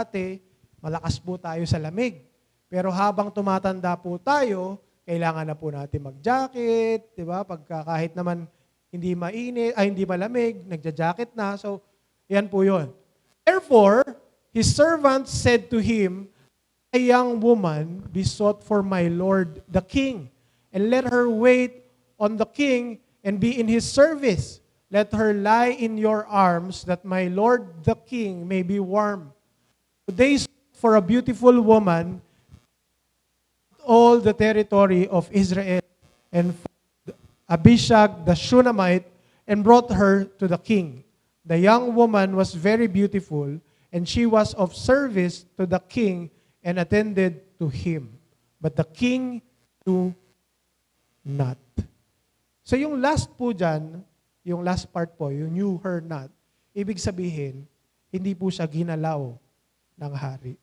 dati, malakas po tayo sa lamig. Pero habang tumatanda po tayo, kailangan na po natin mag-jacket, di ba? Pagka kahit naman hindi mainit, ay hindi malamig, nagja-jacket na. So, yan po yun. Therefore, his servant said to him, a young woman be sought for my lord the king, and let her wait on the king and be in his service. Let her lie in your arms, that my lord the king may be warm. They sought for a beautiful woman all the territory of Israel, and Abishag the Shunammite, and brought her to the king. The young woman was very beautiful, and she was of service to the king and attended to him. But the king knew not. So yung last po dyan, yung last part po, yung knew her not, ibig sabihin, hindi po siya ginalaw ng hari.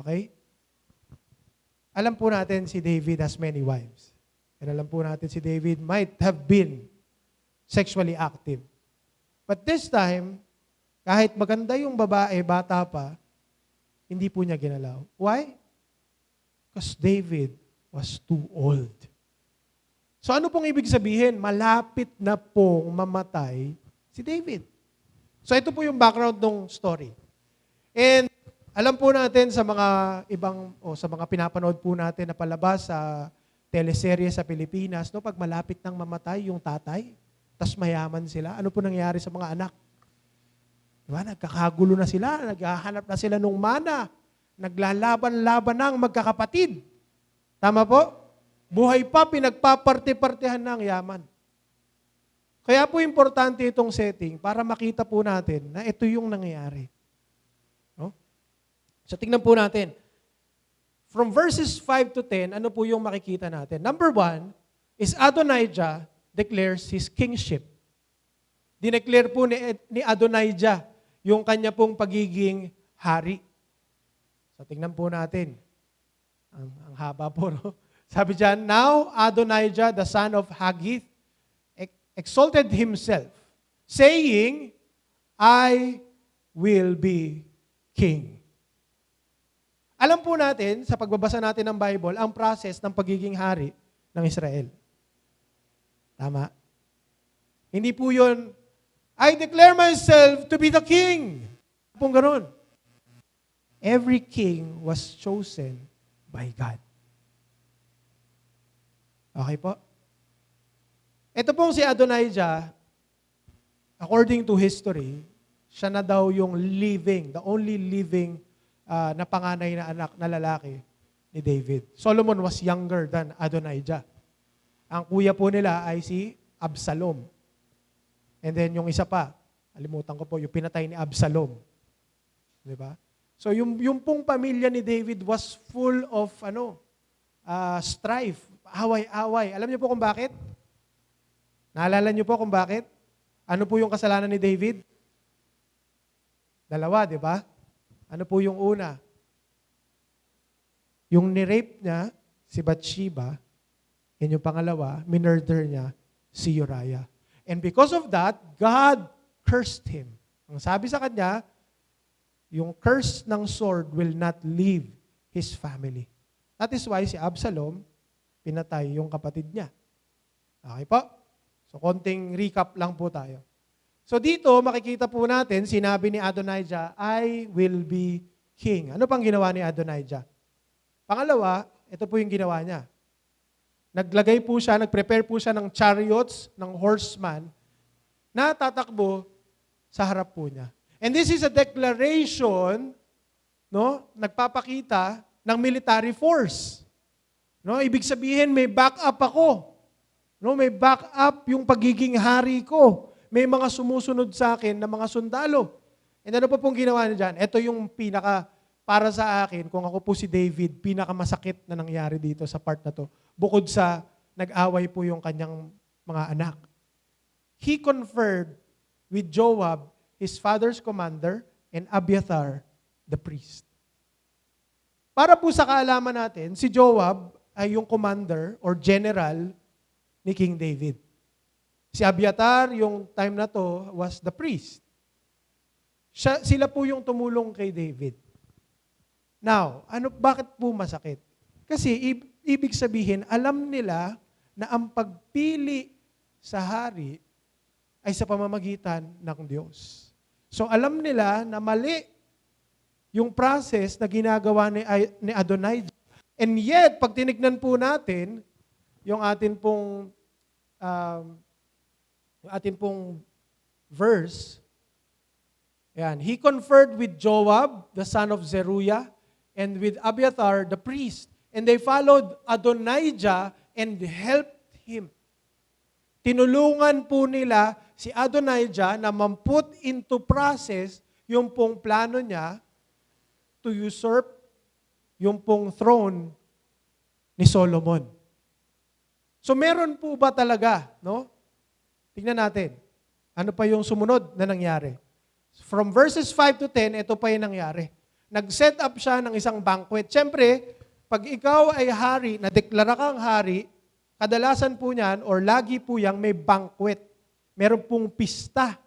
Okay? Alam po natin si David has many wives. And alam po natin si David might have been sexually active. But this time, kahit maganda yung babae, bata pa, hindi po niya ginalaw. Why? Because David was too old. So ano pong ibig sabihin? Malapit na pong mamatay si David. So ito po yung background ng story. And alam po natin sa mga ibang sa mga pinapanood po natin na palabas sa teleserye sa Pilipinas, no, pag malapit nang mamatay yung tatay, tas mayaman sila, ano po nangyayari sa mga anak? Diba? Nagkakagulo na sila, naghahanap na sila ng mana, naglalaban-laban ng magkakapatid. Tama po? Buhay pa, pinagpaparte-partehan ng yaman. Kaya po importante itong setting para makita po natin na ito yung nangyayari. No? So tingnan po natin. From verses 5 to 10, ano po yung makikita natin? Number 1 is Adonijah declares his kingship. Dineclare po ni Adonijah yung kanya pong pagiging hari. So tingnan po natin. Ang haba po, no? Sabi dyan, now Adonijah, the son of Haggith, exalted himself, saying, I will be king. Alam po natin, sa pagbabasa natin ng Bible, ang process ng pagiging hari ng Israel. Tama? Hindi po yun, I declare myself to be the king. Pong ganun. Every king was chosen by God. Okay po? Ito pong si Adonijah, according to history, siya na daw yung the only living na panganay na anak na lalaki ni David. Solomon was younger than Adonijah. Ang kuya po nila ay si Absalom. And then yung isa pa, alimutan ko po, yung pinatay ni Absalom. Di ba? So yung pong pamilya ni David was full of strife, away-away. Alam niyo po kung bakit? Naalala niyo po kung bakit? Ano po yung kasalanan ni David? Dalawa, di ba? Ano po yung una? Yung ni-rape niya, si Bathsheba, and yung pangalawa, minurder niya, si Uriah. And because of that, God cursed him. Ang sabi sa kanya, yung curse ng sword will not leave his family. That is why si Absalom, pinatay yung kapatid niya. Okay po? So, konting recap lang po tayo. So, dito, makikita po natin, sinabi ni Adonijah, I will be king. Ano pang ginawa ni Adonijah? Pangalawa, ito po yung ginawa niya. Nag-prepare po siya ng chariots, ng horseman, na tatakbo sa harap po niya. And this is a declaration, no, nagpapakita ng military force. No, ibig sabihin may backup ako. No, may backup yung pagiging hari ko. May mga sumusunod sa akin na mga sundalo. And ano po pong ginawa niya dyan? Ito yung para sa akin, kung ako po si David, pinakamasakit na nangyari dito sa part na to. Bukod sa nag-away po yung kanyang mga anak. He conferred with Joab, his father's commander, and Abiathar, the priest. Para po sa kaalaman natin, si Joab ay yung commander or general ni King David. Si Abiathar, yung time na to, was the priest. Sila po yung tumulong kay David. Now, bakit po masakit? Kasi ibig sabihin, alam nila na ang pagpili sa hari ay sa pamamagitan ng Diyos. So alam nila na mali yung process na ginagawa ni Adonijah. And yet, pag tinignan po natin, yung atin pong verse, yan, he conferred with Joab, the son of Zeruiah, and with Abiathar, the priest. And they followed Adonijah and helped him. Tinulungan po nila si Adonijah na ma-put into process yung pong plano niya to usurp yung pong throne ni Solomon. So meron po ba talaga, no? Tingnan natin. Ano pa yung sumunod na nangyari? From verses 5 to 10, ito pa yung nangyari. Nag-set up siya ng isang banquet. Siyempre, pag ikaw ay hari, nadeklara kang hari, kadalasan po niyan, or lagi po yang may banquet. Meron pong pista.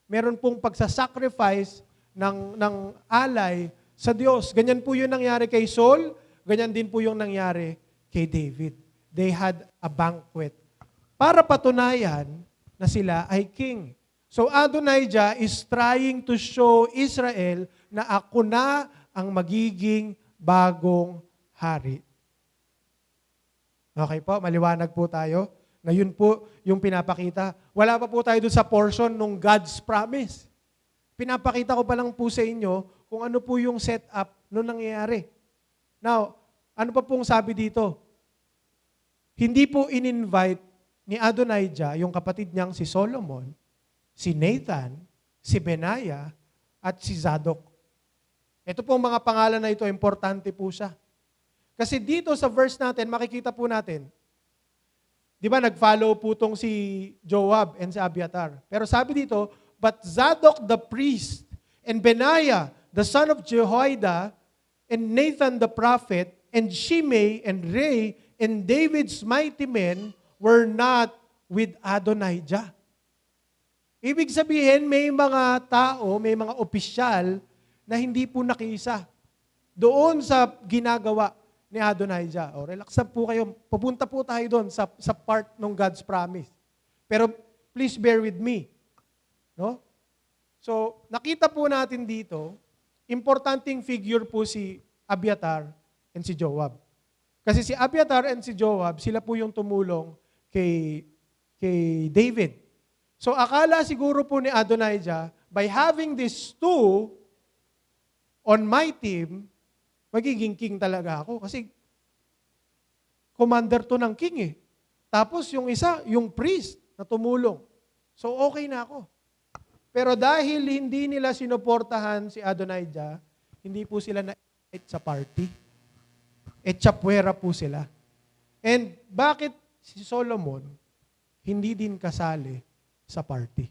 Meron pong pagsasacrifice ng alay sa Diyos. Ganyan po yung nangyari kay Saul, ganyan din po yung nangyari kay David. They had a banquet para patunayan na sila ay king. So Adonijah is trying to show Israel na ako na ang magiging bagong hari. Okay po, maliwanag po tayo. Na yun po yung pinapakita. Wala pa po tayo doon sa portion ng God's promise. Pinapakita ko pa lang po sa inyo kung ano po yung setup nung nangyayari. Now, ano pa pong sabi dito? Hindi po in-invite ni Adonijah, yung kapatid niyang si Solomon, si Nathan, si Benaiah, at si Zadok. Ito pong mga pangalan na ito, importante po siya. Kasi dito sa verse natin, makikita po natin, di ba nag-follow po itong si Joab and si Abiathar. Pero sabi dito, but Zadok the priest, and Benaiah, the son of Jehoiada, and Nathan the prophet, and Shimei, and Rei, and David's mighty men were not with Adonijah. Ibig sabihin, may mga tao, may mga opisyal na hindi po nakiisa doon sa ginagawa ni Adonijah. O, relax na po kayo. Pupunta po tayo doon sa part ng God's promise. Pero please bear with me. No? So, nakita po natin dito, importanteng figure po si Abiathar and si Joab. Kasi si Abiathar and si Joab, sila po yung tumulong kay David. So, akala siguro po ni Adonijah, by having these two on my team, magiging king talaga ako. Kasi commander to ng king eh. Tapos yung isa, yung priest na tumulong. So, okay na ako. Pero dahil hindi nila sinuportahan si Adonijah, hindi po sila na-invite sa party. Chapwera po sila. And bakit si Solomon hindi din kasali sa party?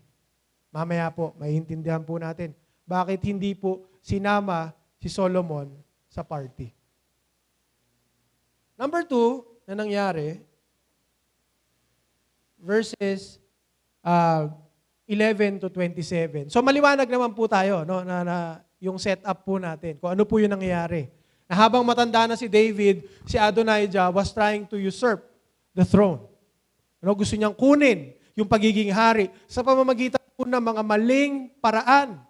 Mamaya po, maiintindihan po natin bakit hindi po sinama si Solomon sa party. Number 2 na nangyari, verses 11 to 27. So maliwanag naman po tayo no, na yung setup po natin, kung ano po yung nangyayari. Na habang matanda na si David, si Adonijah was trying to usurp the throne. Ano, gusto niyang kunin yung pagiging hari sa pamamagitan po ng mga maling paraan.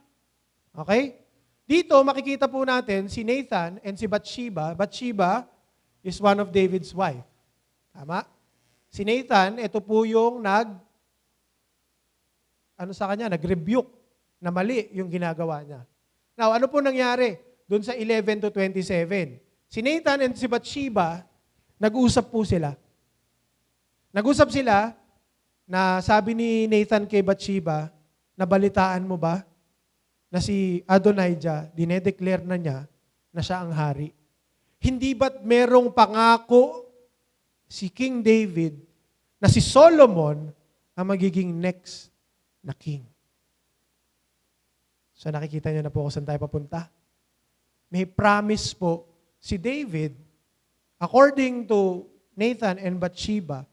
Okay? Dito, makikita po natin si Nathan and si Bathsheba. Bathsheba is one of David's wife. Tama? Si Nathan, ito po yung nag-rebuke na mali yung ginagawa niya. Now, ano po nangyari doon sa 11 to 27? Si Nathan and si Bathsheba, nag-usap po sila. Nag-usap sila na sabi ni Nathan kay Bathsheba, nabalitaan mo ba na si Adonijah, dinedeclare na niya na siya ang hari? Hindi ba't merong pangako si King David na si Solomon ang magiging next na king? So nakikita niyo na po kung saan tayo papunta. May promise po si David, according to Nathan and Bathsheba,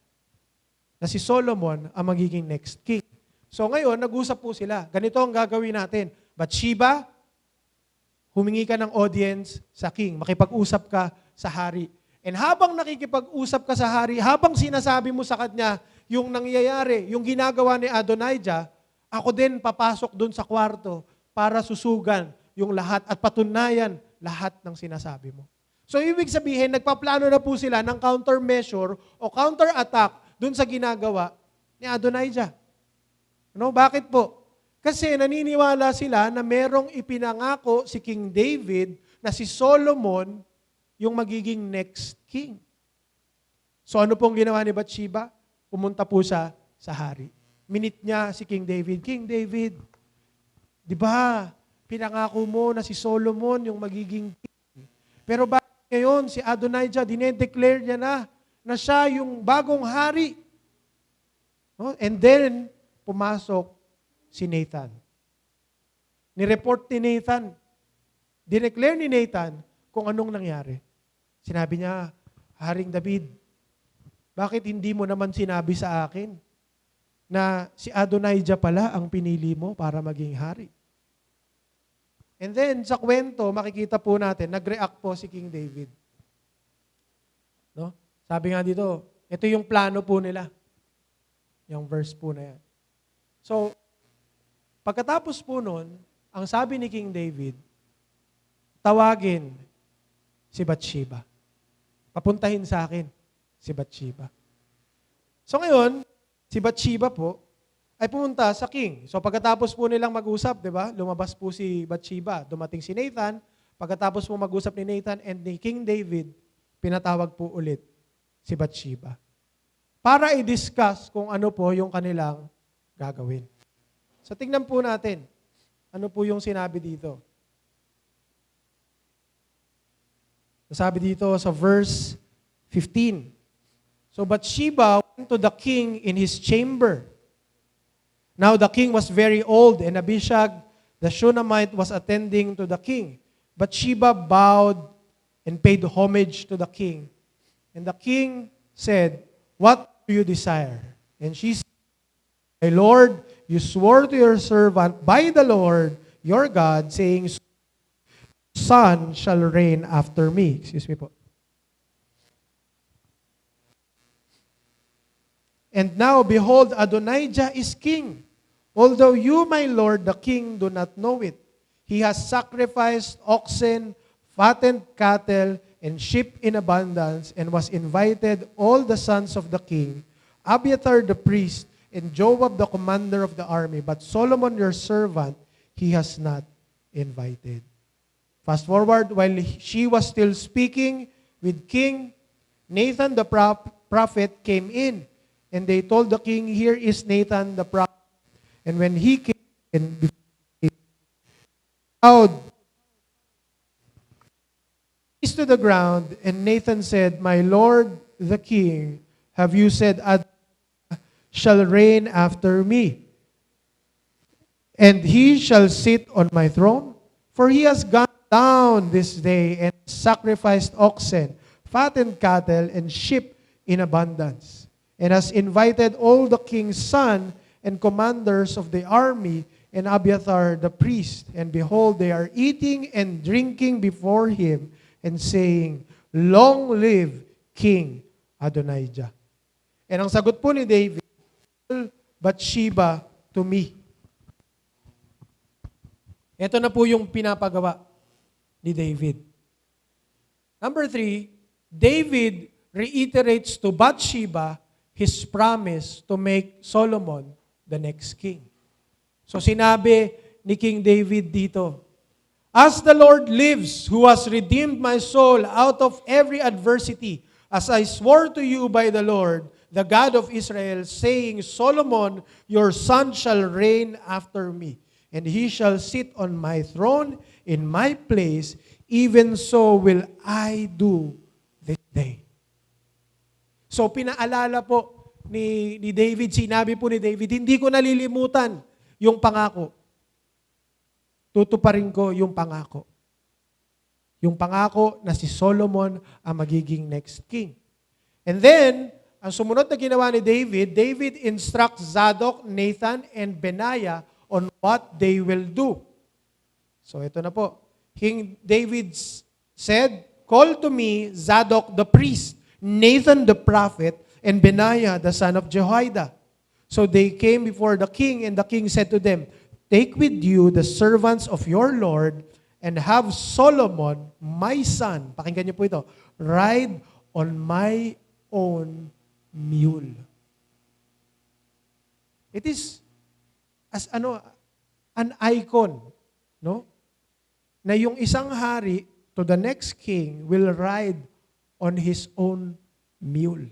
na si Solomon ang magiging next king. So ngayon, nag-usap po sila. Ganito ang gagawin natin. Bathsheba, humingi ka ng audience sa king. Makipag-usap ka sa hari. And habang nakikipag-usap ka sa hari, habang sinasabi mo sa kanya yung nangyayari, yung ginagawa ni Adonijah, ako din papasok dun sa kwarto para susugan yung lahat at patunayan lahat ng sinasabi mo. So ibig sabihin, nagpaplano na po sila ng countermeasure o counter-attack dun sa ginagawa ni Adonijah. No, bakit po? Kasi naniniwala sila na merong ipinangako si King David na si Solomon yung magiging next king. So ano pong ginawa ni Bathsheba? Pumunta po siya sa hari. Minit niya si King David. King David, di ba, pinangako mo na si Solomon yung magiging king. Pero bakit ngayon si Adonijah, dinedeclare niya na siya yung bagong hari. No? And then, pumasok si Nathan. Nireport ni Nathan. Dineclare ni Nathan kung anong nangyari. Sinabi niya, Haring David, bakit hindi mo naman sinabi sa akin na si Adonijah pala ang pinili mo para maging hari? And then, sa kwento, makikita po natin, nag-react po si King David. No? Sabi nga dito, ito yung plano po nila. Yung verse po na yan. So, pagkatapos po nun, ang sabi ni King David, tawagin si Bathsheba. Papuntahin sa akin si Bathsheba. So ngayon, si Bathsheba po ay pumunta sa king. So pagkatapos po nilang mag-usap, di ba? Lumabas po si Bathsheba. Dumating si Nathan. Pagkatapos po mag-usap ni Nathan and ni King David, pinatawag po ulit si Bathsheba. Para i-discuss kung ano po yung kanilang gagawin. So tingnan po natin, ano po yung sinabi dito. Sabi dito sa verse 15. So Bathsheba went to the king in his chamber. Now the king was very old, and Abishag, the Shunammite, was attending to the king. Bathsheba bowed and paid homage to the king. And the king said, "What do you desire?" And she said, "My lord, you swore to your servant by the Lord your God, saying, son shall reign after me." Excuse me po. "And now, behold, Adonijah is king. Although you, my lord, the king, do not know it. He has sacrificed oxen, fattened cattle, and sheep in abundance, and was invited all the sons of the king, Abiathar the priest, and Joab the commander of the army. But Solomon your servant, he has not invited." Fast forward, while she was still speaking with King, Nathan the prophet came in, and they told the king, "Here is Nathan the prophet." And when he came in, he bowed to the ground, and Nathan said, "My lord the king, have you said Adonijah shall reign after me, and he shall sit on my throne? For he has gone down this day and sacrificed oxen, fattened cattle, and sheep in abundance, and has invited all the king's son and commanders of the army, and Abiathar the priest. And behold, they are eating and drinking before him, and saying, Long live King Adonijah." And ang sagot po ni David, "Bathsheba to me." Ito na po yung pinapagawa ni David. Number 3, David reiterates to Bathsheba his promise to make Solomon the next king. So sinabi ni King David dito, "As the Lord lives, who has redeemed my soul out of every adversity, as I swore to you by the Lord, the God of Israel, saying, Solomon, your son shall reign after me, and he shall sit on my throne in my place, even so will I do this day." So pinaalala po ni David, sinabi po ni David, hindi ko nalilimutan yung pangako. Tutuparin ko yung pangako. Yung pangako na si Solomon ang magiging next king. And then, ang sumunod na ginawa ni David, David instructs Zadok, Nathan, and Benaiah on what they will do. So ito na po. King David said, "Call to me Zadok the priest, Nathan the prophet, and Benaiah the son of Jehoiada." So they came before the king, and the king said to them, "Take with you the servants of your Lord, and have Solomon, my son," pakinggan niyo po ito, "ride on my own mule." It is as an icon, no? Na yung isang hari to the next king will ride on his own mule.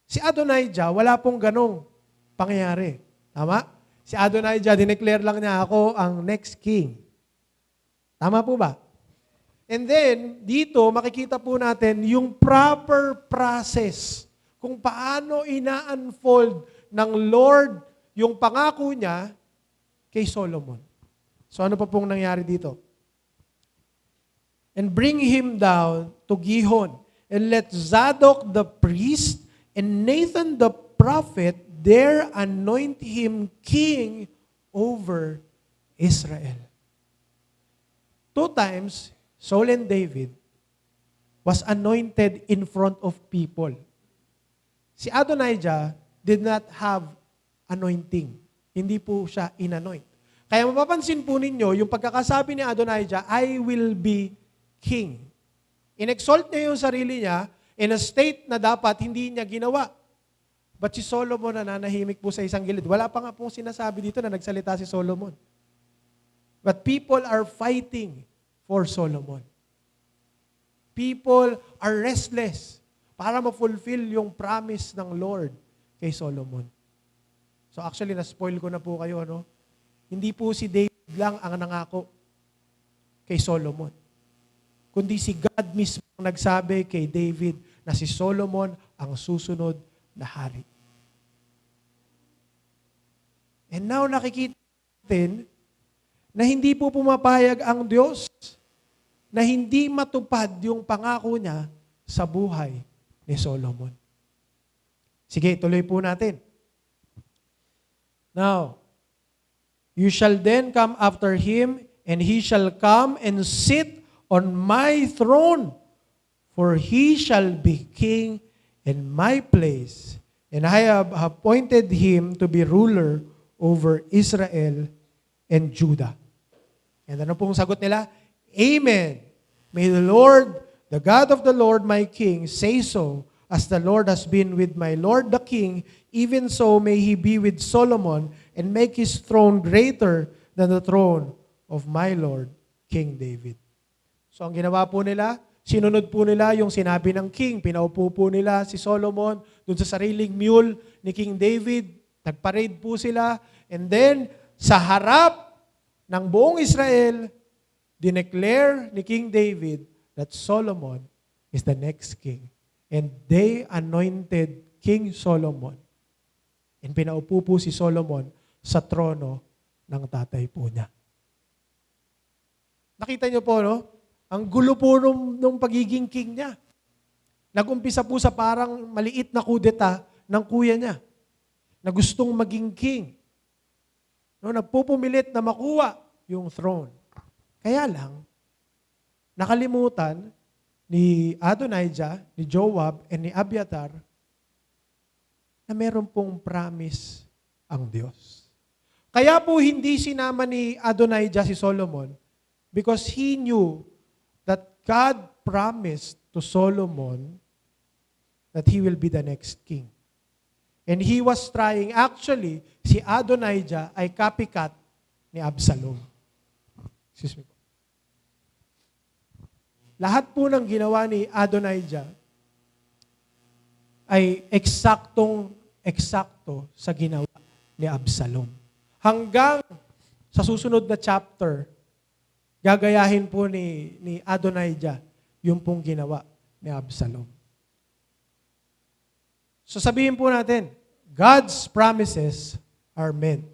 Si Adonijah, wala pong ganong pangyayari. Tama? Si Adonijah, dineclare lang niya, ako ang next king. Tama po ba? And then, dito, makikita po natin yung proper process kung paano ina-unfold ng Lord yung pangako niya kay Solomon. So ano pa pong nangyari dito? "And bring him down to Gihon, and let Zadok the priest and Nathan the prophet there anoint him king over Israel." 2 times, Saul and David was anointed in front of people. Si Adonijah did not have anointing. Hindi po siya inanoint. Kaya mapapansin po ninyo, yung pagkakasabi ni Adonijah, "I will be king." In-exalt niya yung sarili niya in a state na dapat hindi niya ginawa. But si Solomon nananahimik po sa isang gilid. Wala pa nga pong sinasabi dito na nagsalita si Solomon. But people are fighting for Solomon. People are restless para ma-fulfill yung promise ng Lord kay Solomon. So actually, na-spoil ko na po kayo, no? Hindi po si David lang ang nangako kay Solomon, kundi si God mismo ang nagsabi kay David na si Solomon ang susunod na hari. And now nakikita natin na hindi po pumapayag ang Diyos na hindi matupad yung pangako niya sa buhay ni Solomon. Sige, tuloy po natin. "Now, you shall then come after him, and he shall come and sit on my throne, for he shall be king in my place, and I have appointed him to be ruler over Israel and Judah." And ano pong sagot nila? "Amen. May the Lord, the God of the Lord my King, say so, as the Lord has been with my Lord the King, even so may he be with Solomon, and make his throne greater than the throne of my Lord, King David." So ang ginawa po nila, sinunod po nila yung sinabi ng king. Pinaupo po nila si Solomon dun sa sariling mule ni King David. Nagparade po sila. And then, sa harap ng buong Israel, dineclare ni King David that Solomon is the next king. And they anointed King Solomon. And pinaupo po si Solomon sa trono ng tatay po niya. Nakita niyo po, no? Ang gulo po nung pagiging king niya. Nag-umpisa po sa parang maliit na kudeta ng kuya niya na gustong maging king. No, nagpupumilit na makuha yung throne. Kaya lang, nakalimutan ni Adonijah, ni Joab, and ni Abiathar na meron pong promise ang Diyos. Kaya po hindi sinama ni Adonijah si Solomon because he knew that God promised to Solomon that he will be the next king. And he was trying, actually, si Adonijah ay copycat ni Absalom. Excuse me. Lahat po ng ginawa ni Adonijah ay eksakto sa ginawa ni Absalom. Hanggang sa susunod na chapter, gagayahin po ni Adonijah yung pong ginawa ni Absalom. So sabihin po natin, God's promises are meant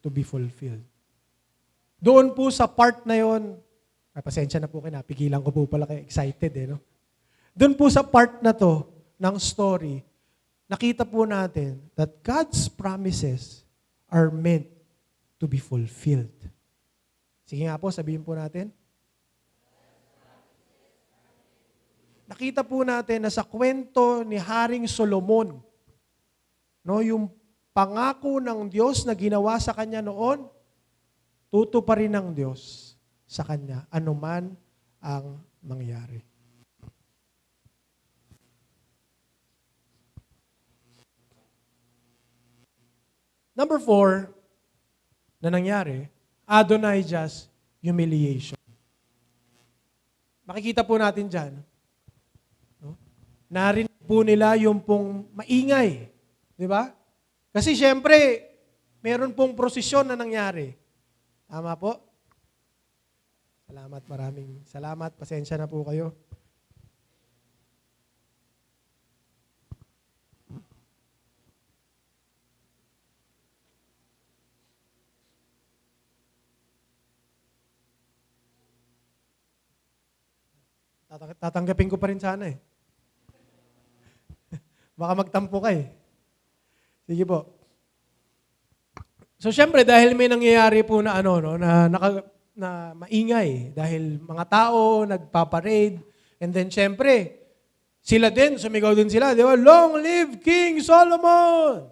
to be fulfilled. Doon po sa part na yon, pasensya na po kayo, napigilan ko po pala kayo, excited no? Doon po sa part na to ng story, nakita po natin that God's promises are meant to be fulfilled. Sige nga po, sabihin po natin. Nakita po natin na sa kwento ni Haring Solomon, no, yung pangako ng Diyos na ginawa sa kanya noon, tutuparin ng Diyos sa kanya, anuman ang mangyari. Number 4 na nangyari, Adonijah's humiliation. Makikita po natin dyan, no? Narinig po nila yung pong maingay. Di ba? Kasi syempre, meron pong prosesyon na nangyari. Tama po? Salamat, maraming salamat. Pasensya na po kayo. Tatanggapin ko pa rin sana eh. Baka magtampo ka eh. Sige po. So syempre dahil may nangyayari po na na maingay dahil mga tao nagpa-parade and then syempre sila din sumigaw din sila, di ba? Long live King Solomon.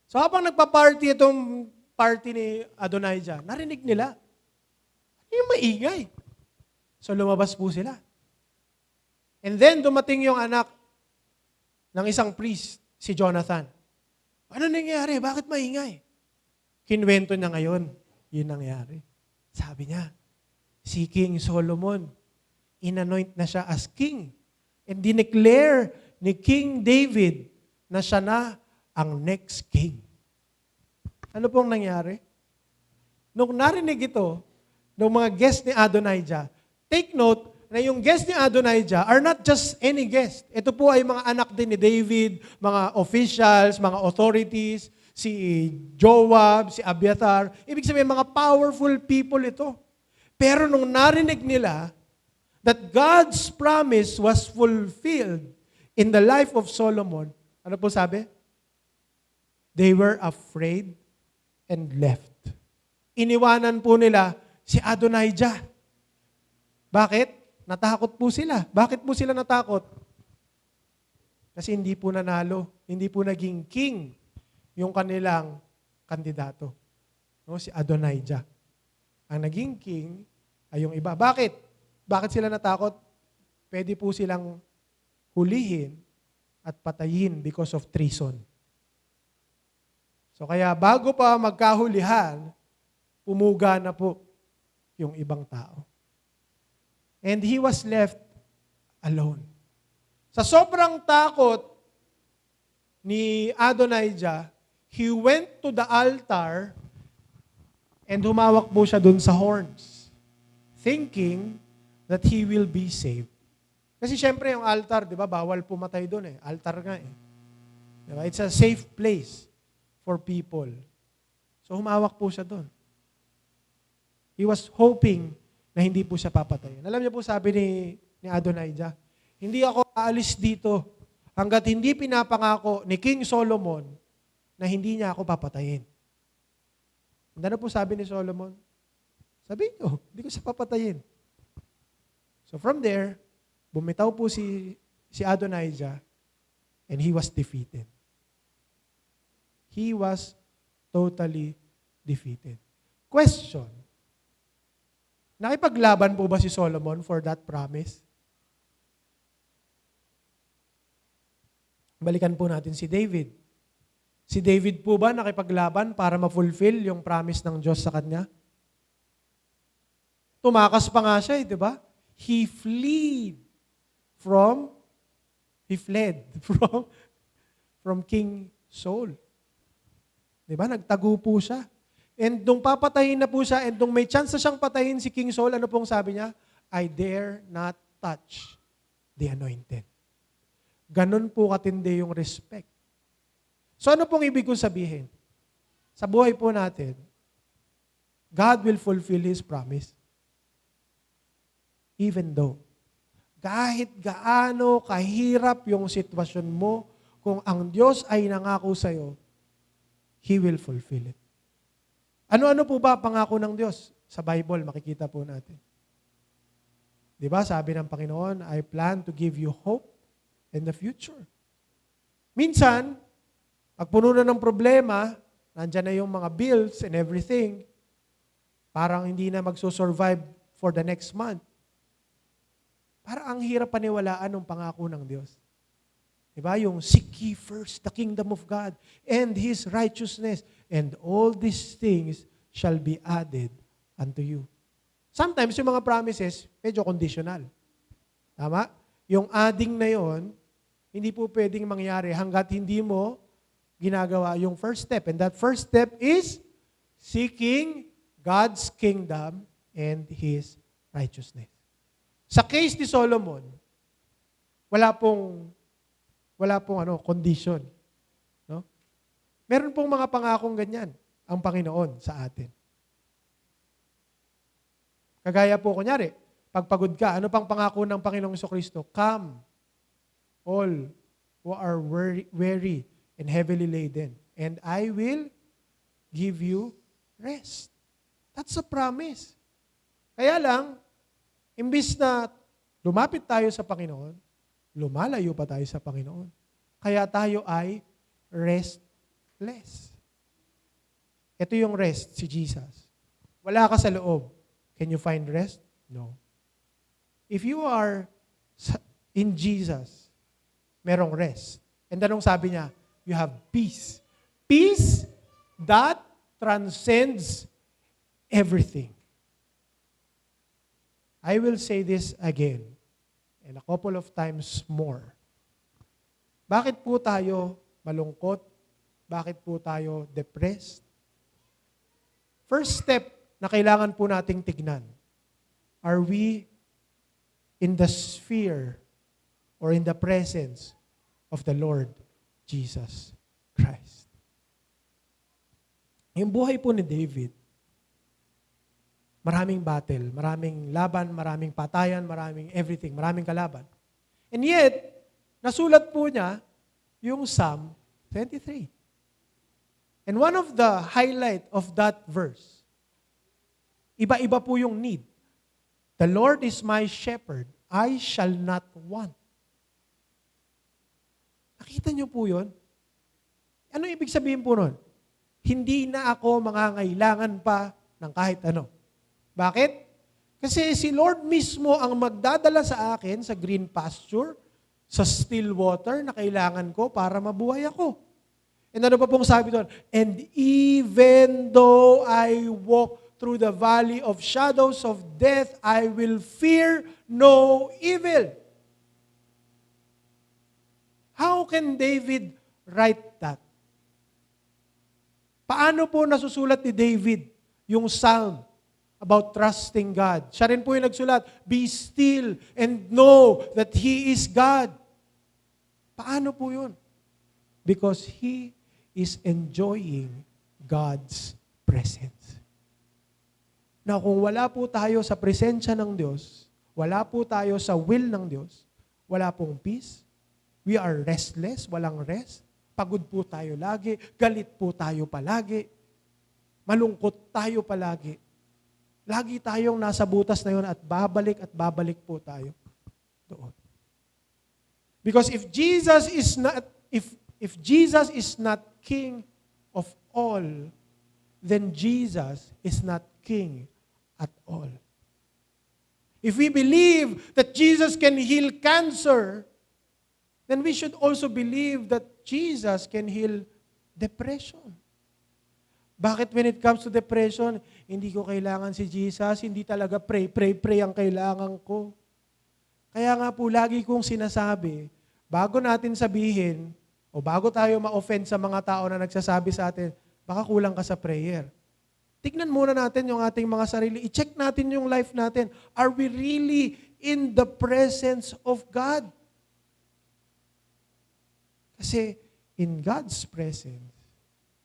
So habang nagpa-party itong party ni Adonijah, narinig nila yung maingay. So lumabas po sila. And then, dumating yung anak ng isang priest, si Jonathan. Ano nangyari? Bakit maingay? Kinwento niya ngayon, yun nangyari. Sabi niya, si King Solomon, inanoint na siya as king. And dineclare ni King David na siya na ang next king. Ano pong nangyari? Nung narinig ito, ng mga guest ni Adonijah, take note, na yung guest ni Adonijah are not just any guest. Ito po ay mga anak din ni David, mga officials, mga authorities, si Joab, si Abiathar. Ibig sabihin, mga powerful people ito. Pero nung narinig nila that God's promise was fulfilled in the life of Solomon, ano po sabi? They were afraid and left. Iniwanan po nila si Adonijah. Bakit? Natakot po sila. Bakit po sila natakot? Kasi hindi po nanalo, hindi po naging king yung kanilang kandidato. No, si Adonijah. Ang naging king ay yung iba. Bakit? Bakit sila natakot? Pwede po silang hulihin at patayin because of treason. So kaya bago pa magkahulihan, pumuga na po yung ibang tao. And he was left alone. Sa sobrang takot ni Adonijah, he went to the altar and humawak po siya dun sa horns, thinking that he will be saved. Kasi syempre yung altar, di ba, bawal pumatay dun eh. Altar nga eh. Diba? It's a safe place for people. So humawak po siya dun. He was hoping na hindi po siya papatayin. Alam niyo po sabi ni Adonijah, hindi ako aalis dito hanggat hindi pinapangako ni King Solomon na hindi niya ako papatayin. Ano po sabi ni Solomon? Sabi niyo, hindi ko siya papatayin. So from there, bumitaw po si Adonijah and he was defeated. He was totally defeated. Question, nakipaglaban po ba si Solomon for that promise? Balikan po natin si David. Si David po ba nakipaglaban para ma-fulfill yung promise ng Diyos sa kanya? Tumakas pa nga siya, di ba? He fled from King Saul. Di ba? Nagtago po siya. And nung papatayin na po siya, and nung may chance na siyang patayin si King Saul, ano pong sabi niya? I dare not touch the anointed. Ganon po katindi yung respect. So ano pong ibig kong sabihin? Sa buhay po natin, God will fulfill His promise. Even though, kahit gaano kahirap yung sitwasyon mo, kung ang Diyos ay nangako sa'yo, He will fulfill it. Ano-ano po ba pangako ng Diyos? Sa Bible, makikita po natin. Di ba? Sabi ng Panginoon, I plan to give you hope in the future. Minsan, pag puno na ng problema, nandyan na yung mga bills and everything, parang hindi na magsusurvive for the next month. Parang ang hirap paniwalaan ng pangako ng Diyos. Diba? Yung seek ye first the kingdom of God and His righteousness, and all these things shall be added unto you. Sometimes yung mga promises, medyo conditional. Tama? Yung adding na yon, hindi po pwedeng mangyari hanggat hindi mo ginagawa yung first step. And that first step is seeking God's kingdom and His righteousness. Sa case ni Solomon, wala pong condition. No? Meron pong mga pangakong ganyan ang Panginoon sa atin. Kagaya po, kunyari, pagpagod ka, ano pang pangako ng Panginoong Jesucristo? Come, all who are weary and heavily laden, and I will give you rest. That's a promise. Kaya lang, imbis na lumapit tayo sa Panginoon, lumalayo pa tayo sa Panginoon. Kaya tayo ay restless. Ito yung rest, si Jesus. Wala ka sa loob. Can you find rest? No. If you are in Jesus, merong rest. And anong sabi niya? You have peace. Peace that transcends everything. I will say this again and a couple of times more. Bakit po tayo malungkot? Bakit po tayo depressed? First step na kailangan po nating tignan. Are we in the sphere or in the presence of the Lord Jesus Christ? Yung buhay po ni David, maraming battle, maraming laban, maraming patayan, maraming everything, maraming kalaban. And yet, nasulat po niya yung Psalm 23. And one of the highlight of that verse, iba-iba po yung need. The Lord is my shepherd, I shall not want. Nakita niyo po yun? Ano ibig sabihin po nun? Hindi na ako mangangailangan pa ng kahit ano. Bakit? Kasi si Lord mismo ang magdadala sa akin sa green pasture, sa still water na kailangan ko para mabuhay ako. And ano pa pong sabi doon? And even though I walk through the valley of shadows of death, I will fear no evil. How can David write that? Paano po nasusulat ni David yung psalm about trusting God? Siya rin po yung nagsulat, be still and know that He is God. Paano po yun? Because he is enjoying God's presence. Na kung wala po tayo sa presensya ng Diyos, wala po tayo sa will ng Diyos, wala pong peace, we are restless, walang rest, pagod po tayo lagi, galit po tayo palagi, malungkot tayo palagi. Lagi tayong nasa butas na yun at babalik po tayo doon. Because if Jesus is not King of all, then Jesus is not King at all. If we believe that Jesus can heal cancer, then we should also believe that Jesus can heal depression. Bakit when it comes to depression, hindi ko kailangan si Jesus, hindi talaga pray ang kailangan ko. Kaya nga po, lagi kong sinasabi, bago natin sabihin, o bago tayo ma-offend sa mga tao na nagsasabi sa atin, baka kulang ka sa prayer. Tignan muna natin yung ating mga sarili. I-check natin yung life natin. Are we really in the presence of God? Kasi in God's presence,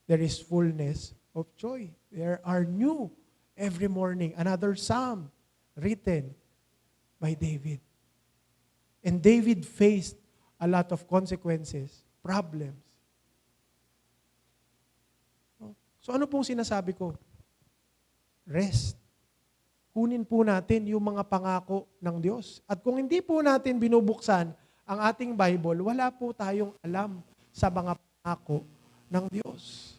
there is fullness of joy. There are new every morning. Another psalm written by David. And David faced a lot of consequences, problems. So ano pong sinasabi ko? Rest kunin po natin yung mga pangako ng Diyos. At kung hindi po natin binubuksan ang ating Bible, wala po tayong alam sa mga pangako ng Diyos.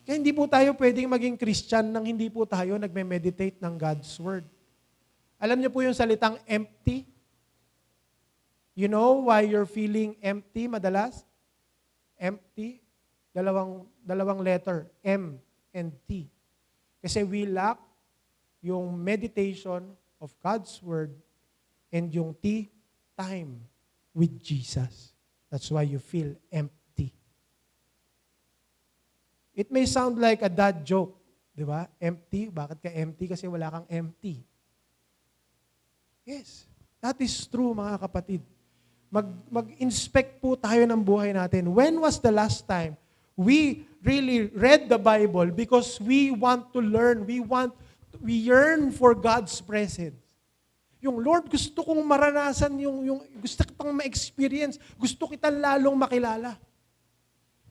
Kaya hindi po tayo pwedeng maging Christian nang hindi po tayo nagme-meditate ng God's Word. Alam niyo po yung salitang empty? You know why you're feeling empty madalas? Empty? Dalawang letter, M and T. Kasi we lack yung meditation of God's Word and yung T, time with Jesus. That's why you feel empty. It may sound like a dad joke, di ba? Empty, bakit ka empty? Kasi wala kang empty. Yes, that is true mga kapatid. Mag-inspect po tayo ng buhay natin. When was the last time we really read the Bible because we want to learn, we yearn for God's presence? Yung Lord, gusto kong maranasan, gusto kitang ma-experience, gusto kitang lalong makilala.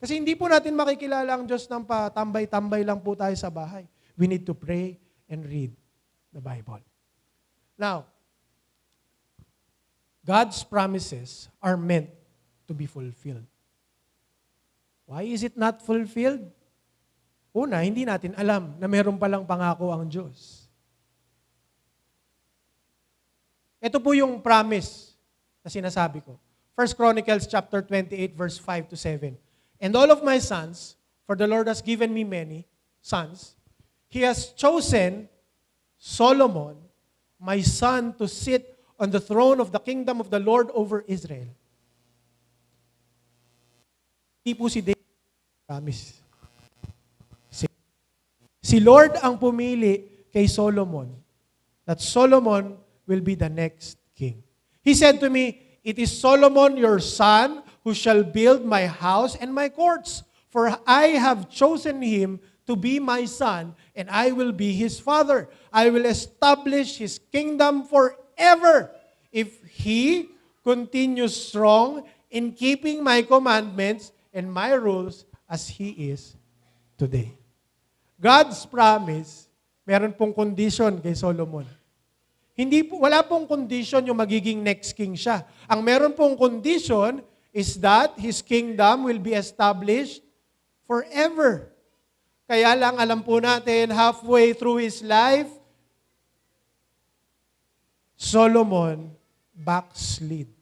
Kasi hindi po natin makikilala ang Diyos ng patambay-tambay lang po tayo sa bahay. We need to pray and read the Bible. Now, God's promises are meant to be fulfilled. Why is it not fulfilled? Una, hindi natin alam na meron palang pangako ang Diyos. Ito po yung promise na sinasabi ko. 1 Chronicles chapter 28 verse 5 to 7. And all of my sons, for the Lord has given me many sons, He has chosen Solomon, my son, to sit on the throne of the kingdom of the Lord over Israel. Hindi po si David promise. Si Lord ang pumili kay Solomon, that Solomon will be the next king. He said to me, "It is Solomon your son who shall build my house and my courts, for I have chosen him to be my son, and I will be his father. I will establish his kingdom forever if he continues strong in keeping my commandments and my rules as he is today." God's promise, meron pong condition kay Solomon. Wala pong condition yung magiging next king siya. Ang meron pong condition is that his kingdom will be established forever. Kaya lang alam po natin, halfway through his life, Solomon backslid.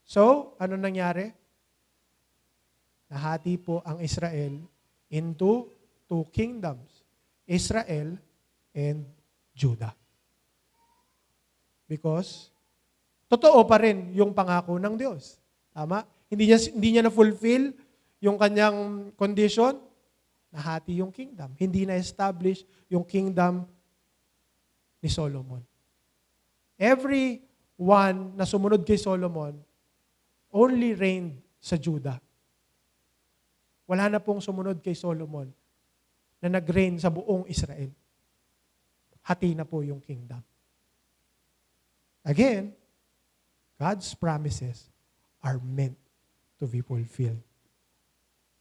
So, ano nangyari? Nahati po ang Israel into two kingdoms, Israel and Judah. Because, totoo pa rin yung pangako ng Diyos. Tama? Hindi niya na-fulfill yung kanyang condition, nahati yung kingdom. Hindi na-establish yung kingdom ni Solomon. Every one na sumunod kay Solomon only reigned sa Judah. Wala na pong sumunod kay Solomon na nag-reign sa buong Israel. Hati na po yung kingdom. Again, God's promises are meant to be fulfilled.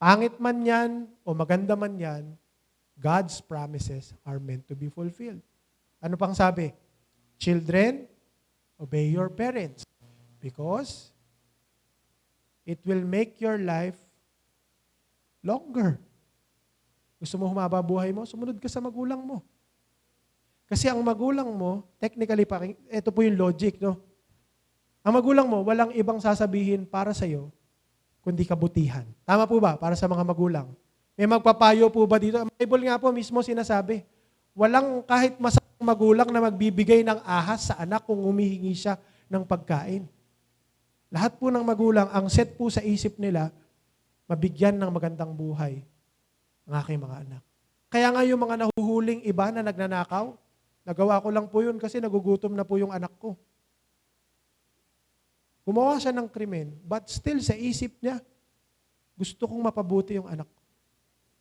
Pangit man yan o maganda man yan, God's promises are meant to be fulfilled. Ano pang sabi? Children, obey your parents because it will make your life longer. Gusto mo humaba buhay mo? Sumunod ka sa magulang mo. Kasi ang magulang mo, technically, ito po yung logic, no? Ang magulang mo, walang ibang sasabihin para sa'yo, kundi kabutihan. Tama po ba? Para sa mga magulang. May magpapayo po ba dito? Ang Bible nga po mismo sinasabi, walang kahit masamang magulang na magbibigay ng ahas sa anak kung humihingi siya ng pagkain. Lahat po ng magulang, ang set po sa isip nila, mabigyan ng magandang buhay ang aking mga anak. Kaya nga yung mga nahuhuling iba na nagnanakaw, nagawa ko lang po yun kasi nagugutom na po yung anak ko. Gumawa siya ng krimen, but still sa isip niya, gusto kong mapabuti yung anak ko.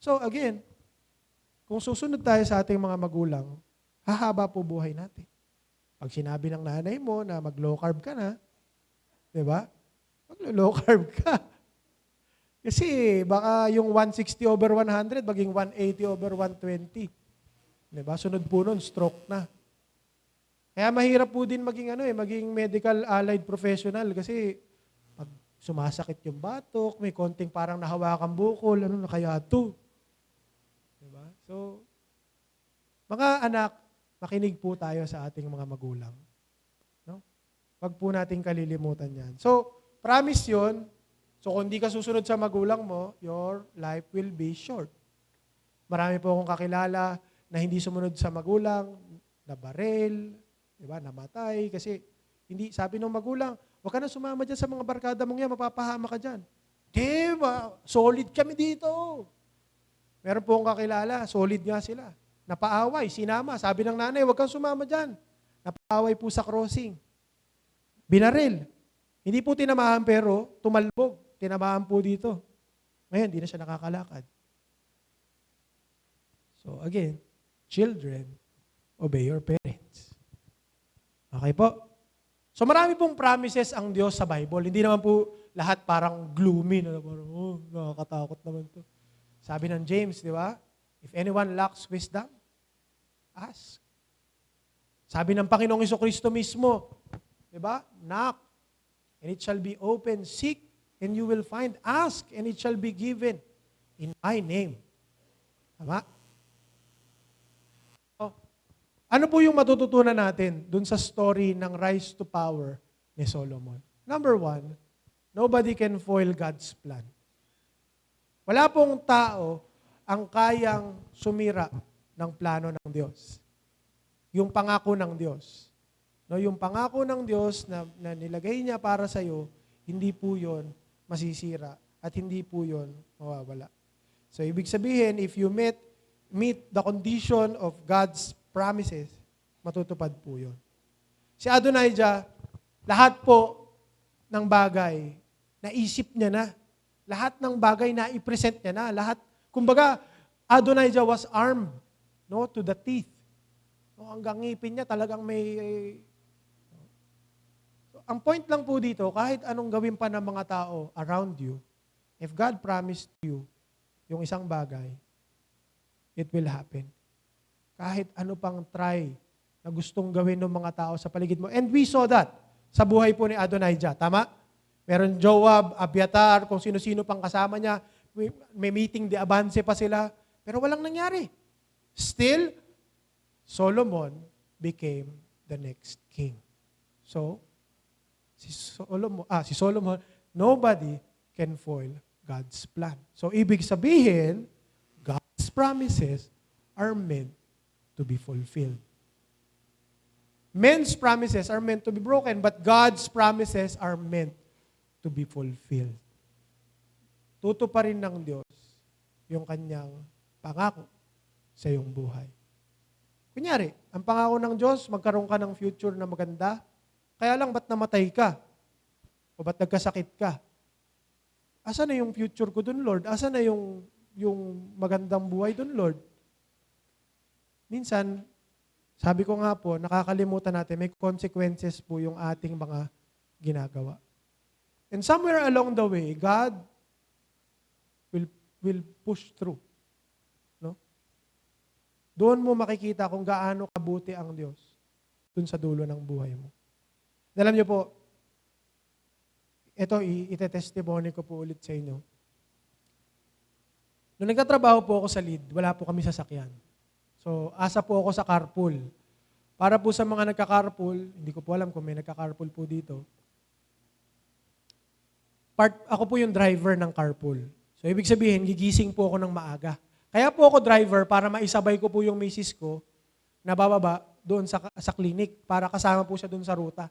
So again, kung susunod tayo sa ating mga magulang, hahaba po buhay natin. Pag sinabi ng nanay mo na mag-low carb ka na, di ba? Mag-low carb ka. Kasi baka yung 160/100 maging 180/120. Diba? Sunod po nun, stroke na. Kaya mahirap po din maging medical allied professional kasi pag sumasakit yung batok, may konting parang nahawakang bukol, ano na kaya to? Diba? So, mga anak, makinig po tayo sa ating mga magulang. No? Wag po nating kalilimutan yan. So, promise yun. So, kung di ka susunod sa magulang mo, your life will be short. Marami po akong kakilala na hindi sumunod sa magulang, na barel, diba, namatay, kasi hindi, sabi ng magulang, huwag ka na sumama dyan sa mga barkada mong yan, mapapahama ka dyan. Diba, solid kami dito. Meron po akong kakilala, solid nga sila. Napaaway, sinama, sabi ng nanay, huwag kang sumama dyan. Napaaway po sa crossing. Binaril. Hindi po tinamahan pero tumalbog. Tinamahan po dito. Ngayon, hindi na siya nakakalakad. So again, children, obey your parents. Okay po? So marami pong promises ang Diyos sa Bible. Hindi naman po lahat parang gloomy. Na parang, nakakatakot naman to. Sabi ng James, di ba? If anyone lacks wisdom, ask. Sabi ng Panginoong Jesucristo mismo, di ba? Knock, and it shall be open. Seek, and you will find. Ask, and it shall be given in my name. Tama? Ano po yung matututunan natin dun sa story ng rise to power ni Solomon? Number one, nobody can foil God's plan. Wala pong tao ang kayang sumira ng plano ng Diyos. Yung pangako ng Diyos. No, yung pangako ng Diyos na nilagay niya para sa iyo, hindi po yun masisira at hindi po yun mawawala. So, ibig sabihin, if you meet the condition of God's promises, matutupad po yun. Si Adonijah, lahat po ng bagay, naisip niya na. Lahat ng bagay na i-present niya na. Lahat, kumbaga, Adonijah was armed, no, to the teeth. No, hanggang ngipin niya talagang may... So, ang point lang po dito, kahit anong gawin pa ng mga tao around you, if God promised you yung isang bagay, it will happen. Kahit ano pang try na gustong gawin ng mga tao sa paligid mo. And we saw that sa buhay po ni Adonijah. Tama? Meron Joab, Abiathar, kung sino-sino pang kasama niya. May meeting de avance pa sila. Pero walang nangyari. Still, Solomon became the next king. So, si Solomon, nobody can foil God's plan. So, ibig sabihin, God's promises are meant to be fulfilled. Men's promises are meant to be broken, but God's promises are meant to be fulfilled. Tutuparin ng Diyos yung kanyang pangako sa iyong buhay. Kunyari, ang pangako ng Diyos, magkaroon ka ng future na maganda, kaya lang ba't namatay ka? O ba't nagkasakit ka? Asa na yung future ko dun, Lord? Asa na yung magandang buhay dun, Lord? Minsan, sabi ko nga po, nakakalimutan natin, may consequences po yung ating mga ginagawa. And somewhere along the way, God will push through. No? Doon mo makikita kung gaano kabuti ang Diyos doon sa dulo ng buhay mo. Alam niyo po, ito ite-testimony ko po ulit sa inyo. Nung nagtatrabaho po ako sa lead, wala po kami sasakyan. So, asa po ako sa carpool. Para po sa mga nagka-carpool, hindi ko po alam kung may nagka-carpool po dito. Ako po yung driver ng carpool. So, ibig sabihin, gigising po ako ng maaga. Kaya po ako driver para maisabay ko po yung misis ko na bababa doon sa clinic para kasama po siya doon sa ruta.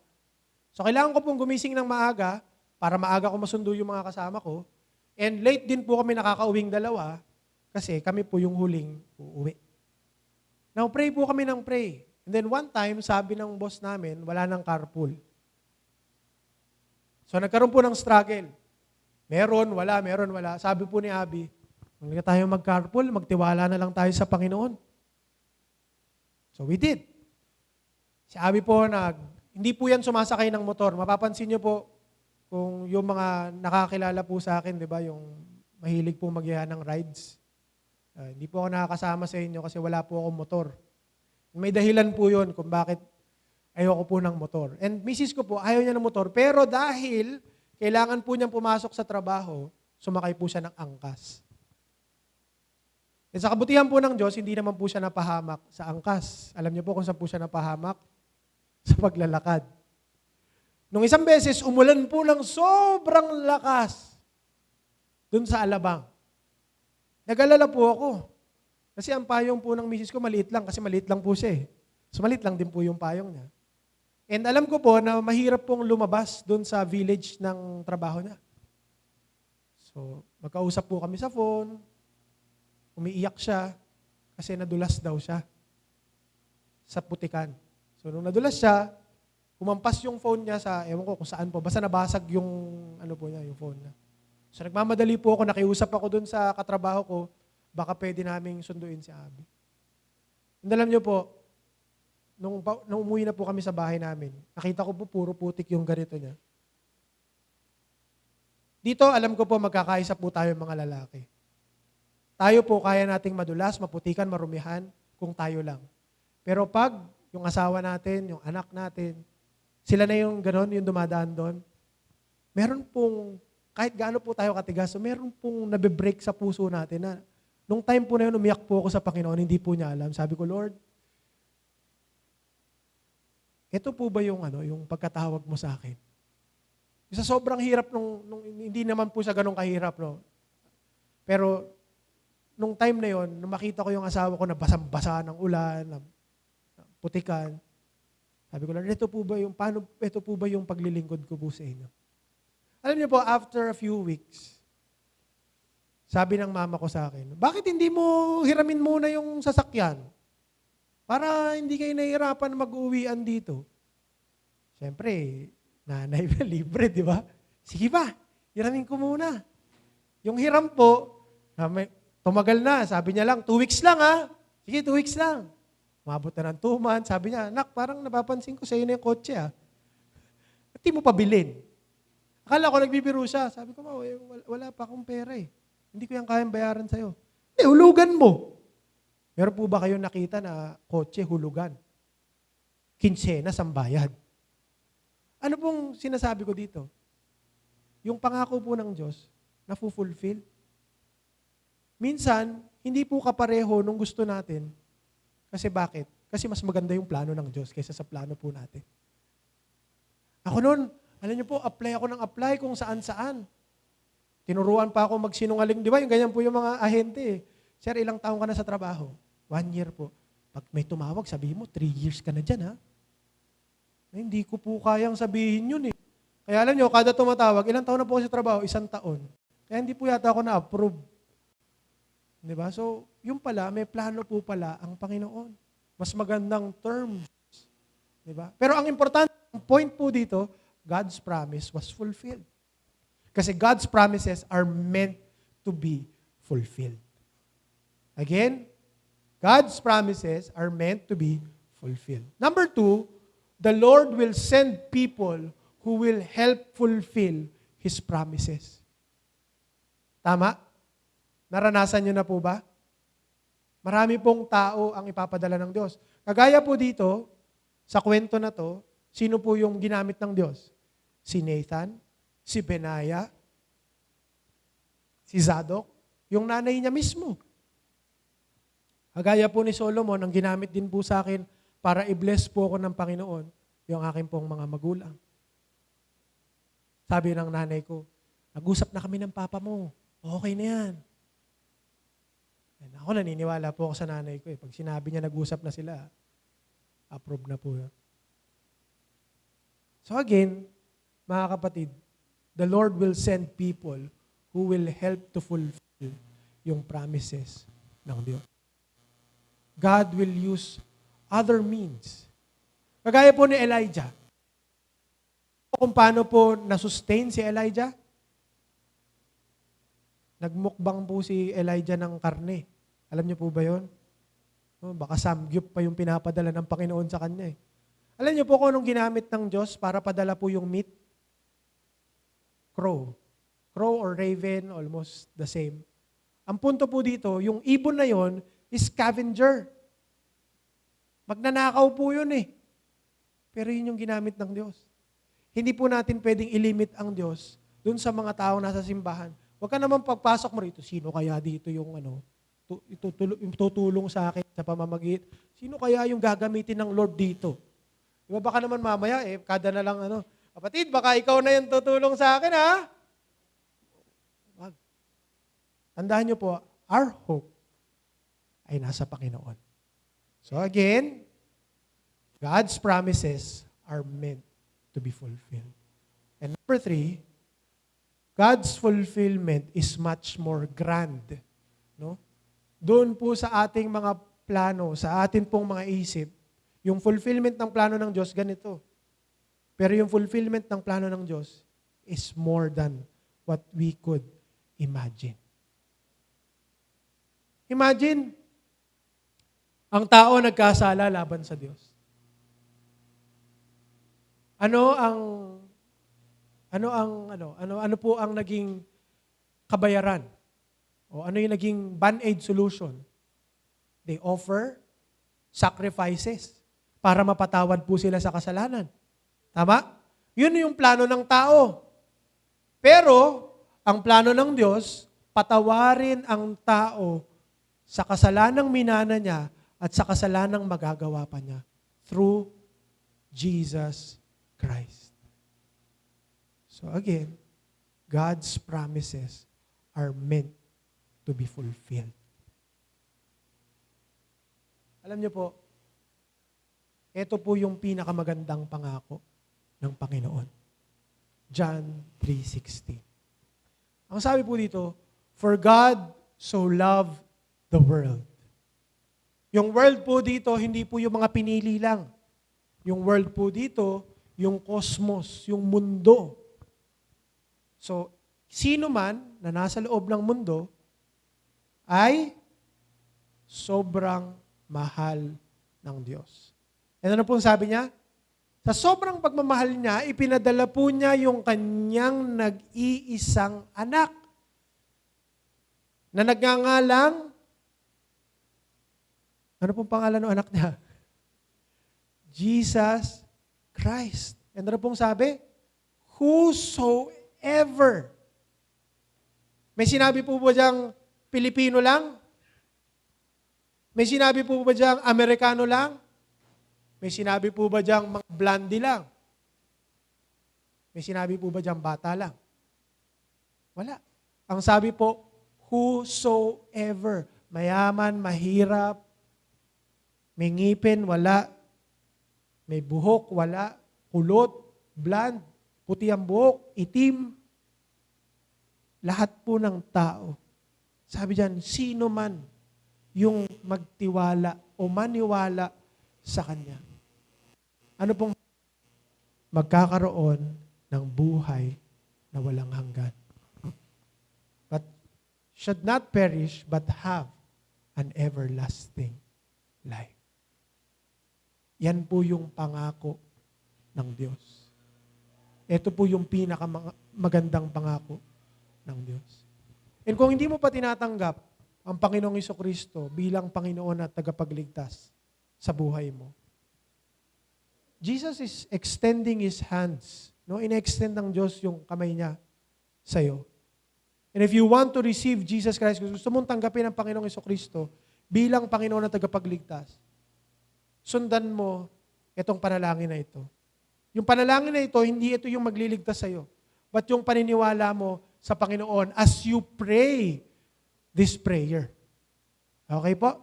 So, kailangan ko pong gumising ng maaga para maaga ko masundo yung mga kasama ko. And late din po kami nakakauwing dalawa kasi kami po yung huling uuwi. Now, pray po kami ng pray. And then one time, sabi ng boss namin, wala nang carpool. So, nagkaroon po ng struggle. Meron, wala. Sabi po ni Abby, hindi tayo mag-carpool, magtiwala na lang tayo sa Panginoon. So, we did. Si Abby po, hindi po yan sumasakay ng motor. Mapapansin niyo po, kung yung mga nakakilala po sa akin, di ba, yung mahilig po mag ng rides. Hindi po ako nakakasama sa inyo kasi wala po akong motor. May dahilan po yun kung bakit ayoko po ng motor. And misis ko po, ayaw niya ng motor. Pero dahil kailangan po niyang pumasok sa trabaho, sumakay po siya ng angkas. At sa kabutihan po ng Diyos, hindi naman po siya napahamak sa angkas. Alam niyo po kung saan po siya napahamak? Sa paglalakad. Nung isang beses, umulan po ng sobrang lakas dun sa Alabang. Nag-alala po ako. Kasi ang payong po ng misis ko maliit lang kasi maliit lang po siya eh. So maliit lang din po yung payong niya. And alam ko po na mahirap pong lumabas dun sa village ng trabaho niya. So magkausap po kami sa phone, umiiyak siya kasi nadulas daw siya sa putikan. So nung nadulas siya, kumampas yung phone niya sa, ewan ko kung saan po, basta nabasag yung, po niya, yung phone niya. So nagmamadali po ako, nakiusap ako dun sa katrabaho ko, baka pwede naming sunduin si Abby. And alam niyo po, nung umuwi na po kami sa bahay namin, nakita ko po puro putik yung ganito niya. Dito, alam ko po, magkakaisa po tayo mga lalaki. Tayo po kaya nating madulas, maputikan, marumihan, kung tayo lang. Pero pag yung asawa natin, yung anak natin, sila na yung gano'n, yung dumadaan doon, meron pong, kahit gaano po tayo katigas, so meron pong nabibreak sa puso natin na, nung time po na yun, umiyak po ako sa Panginoon, hindi po niya alam. Sabi ko, Lord, ito po ba yung, yung pagkatawag mo sa akin? Sa sobrang hirap, nung hindi naman po siya ganun kahirap, no? Pero, nung time na yon, nung makita ko yung asawa ko na basang-basa ng ulan, na putikan, sabi ko, Lord, ito po ba yung paglilingkod ko po sa inyo? Alam niyo po, after a few weeks, sabi ng mama ko sa akin, bakit hindi mo hiramin muna yung sasakyan? Para hindi kayo nahihirapan mag-uwian dito. Siyempre, nanay na libre, di ba? Sige ba, hiramin ko muna. Yung hiram po, tumagal na, sabi niya lang, 2 weeks lang ha. Sige, 2 weeks lang. Umabot na ng 2 months, sabi niya, anak, parang napapansin ko sa'yo na yung kotse ha. At di mo pabilin. Akala ko nagbibiro siya. Sabi ko, wala pa akong pera eh. Hindi ko yan kayang bayaran sa'yo. Hindi, hulugan mo. Meron po ba kayong nakita na kotse, hulugan? Kinsena, sambayad. Ano pong sinasabi ko dito? Yung pangako po ng Diyos, na-fulfill. Minsan, hindi po kapareho nung gusto natin. Kasi bakit? Kasi mas maganda yung plano ng Diyos kaysa sa plano po natin. Ako noon, alam niyo po, apply ako ng apply kung saan-saan. Tinuruan pa ako magsinungaling. Di ba? Yung ganyan po yung mga ahente eh. Sir, ilang taong ka na sa trabaho? 1 year po. Pag may tumawag, sabihin mo, 3 years ka na dyan ha. Eh, hindi ko po kayang sabihin yun eh. Kaya alam niyo, kada tumatawag, ilang taon na po sa trabaho? 1 taon. Kaya hindi po yata ako na-approve. Di ba? So, yung pala, may plano po pala ang Panginoon. Mas magandang terms. Di ba? Pero ang importante, ang point po dito, God's promise was fulfilled. Kasi God's promises are meant to be fulfilled. Again, God's promises are meant to be fulfilled. Number 2, the Lord will send people who will help fulfill His promises. Tama? Naranasan nyo na po ba? Marami pong tao ang ipapadala ng Diyos. Kagaya po dito, sa kwento na to, sino po yung ginamit ng Diyos? Si Nathan, si Benaiah, si Zadok, yung nanay niya mismo. Kagaya po ni Solomon, ang ginamit din po sa akin para i-bless po ako ng Panginoon, yung aking pong mga magulang. Sabi ng nanay ko, nag-usap na kami ng papa mo. Okay na yan. And ako naniniwala po ako sa nanay ko. Pag sinabi niya nag-usap na sila, approve na po yan. So again, mga kapatid, the Lord will send people who will help to fulfill yung promises ng Diyos. God will use other means. Kagaya po ni Elijah. Kung paano po na-sustain si Elijah? Nagmukbang po si Elijah ng karne. Alam niyo po ba yun? Baka samgyup pa yung pinapadala ng Panginoon sa kanya eh. Alam niyo po kung anong ginamit ng Diyos para padala po yung meat? Crow. Crow or raven, almost the same. Ang punto po dito, yung ibon na yon is scavenger. Magnanakaw po yun eh. Pero yun yung ginamit ng Diyos. Hindi po natin pwedeng ilimit ang Diyos dun sa mga tao nasa simbahan. Huwag ka naman pagpasok mo rito, sino kaya dito yung yung tutulong sa akin sa pamamagit? Sino kaya yung gagamitin ng Lord dito? Diba baka naman mamaya, kada na lang kapatid, baka ikaw na yung tutulong sa akin, ha? Wag. Tandaan nyo po, our hope ay nasa Panginoon. So again, God's promises are meant to be fulfilled. And number 3, God's fulfillment is much more grand. No? Doon po sa ating mga plano, sa atin pong mga isip, yung fulfillment ng plano ng Diyos, ganito. Pero yung fulfillment ng plano ng Diyos is more than what we could imagine. Imagine, ang tao nagkasala laban sa Diyos. Ano po ang naging kabayaran? O ano yung naging band-aid solution? They offer sacrifices para mapatawad po sila sa kasalanan. Tama? Yun yung plano ng tao. Pero, ang plano ng Diyos, patawarin ang tao sa kasalanang minana niya at sa kasalanang magagawa pa niya through Jesus Christ. So again, God's promises are meant to be fulfilled. Alam niyo po, ito po yung pinakamagandang pangako ng Panginoon. John 3:16. Ang sabi po dito, for God so loved the world. Yung world po dito, hindi po yung mga pinili lang. Yung world po dito, yung cosmos, yung mundo. So, sino man na nasa loob ng mundo ay sobrang mahal ng Diyos. And ano pong sabi niya? Sa sobrang pagmamahal niya, ipinadala po niya yung kanyang nag-iisang anak na nagngangalang, ano pong pangalan ng anak niya? Jesus Christ. And ano pong sabi? Whosoever. May sinabi po ba diyang Pilipino lang? May sinabi po ba diyang Amerikano lang? May sinabi po ba diyang mga blondie lang? May sinabi po ba diyang bata lang? Wala. Ang sabi po, whosoever. Mayaman, mahirap, may ngipin, wala. May buhok, wala. Kulot, blonde, puti ang buhok, itim. Lahat po ng tao. Sabi diyan, sino man yung magtiwala o maniwala sa Kanya. Ano pong magkakaroon ng buhay na walang hanggan. But should not perish, but have an everlasting life. Yan po yung pangako ng Diyos. Ito po yung pinakamagandang pangako ng Diyos. And kung hindi mo pa tinatanggap ang Panginoong Jesucristo bilang Panginoon at tagapagligtas sa buhay mo, Jesus is extending His hands. No? Ine-extend ng Diyos yung kamay niya sa'yo. And if you want to receive Jesus Christ, gusto mong tanggapin ang Panginoong Jesucristo bilang Panginoon at tagapagligtas, sundan mo itong panalangin na ito. Yung panalangin na ito, hindi ito yung magliligtas sa'yo, but yung paniniwala mo sa Panginoon as you pray this prayer. Okay po?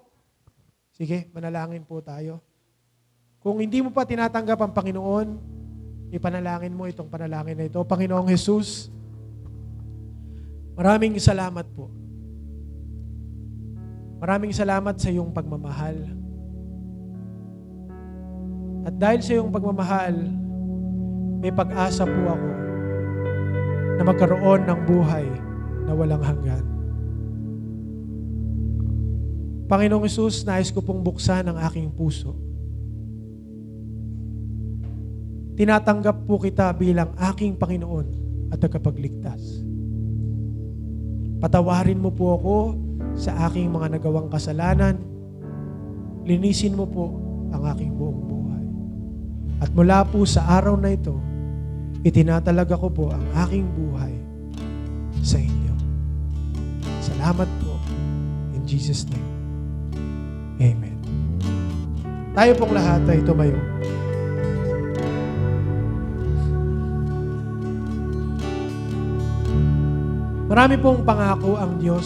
Sige, manalangin po tayo. Kung hindi mo pa tinatanggap ang Panginoon, ipanalangin mo itong panalangin na ito. Panginoong Jesus, maraming salamat po. Maraming salamat sa iyong pagmamahal. At dahil sa iyong pagmamahal, may pag-asa po ako na magkaroon ng buhay na walang hanggan. Panginoong Jesus, nais ko pong buksan ang aking puso. Tinatanggap po kita bilang aking Panginoon at tagapagligtas. Patawarin mo po ako sa aking mga nagawang kasalanan. Linisin mo po ang aking buong buhay. At mula po sa araw na ito, itinatalaga ko po ang aking buhay sa inyo. Salamat po. In Jesus' name. Amen. Tayo pong lahat ay tumayo. Marami pong pangako ang Diyos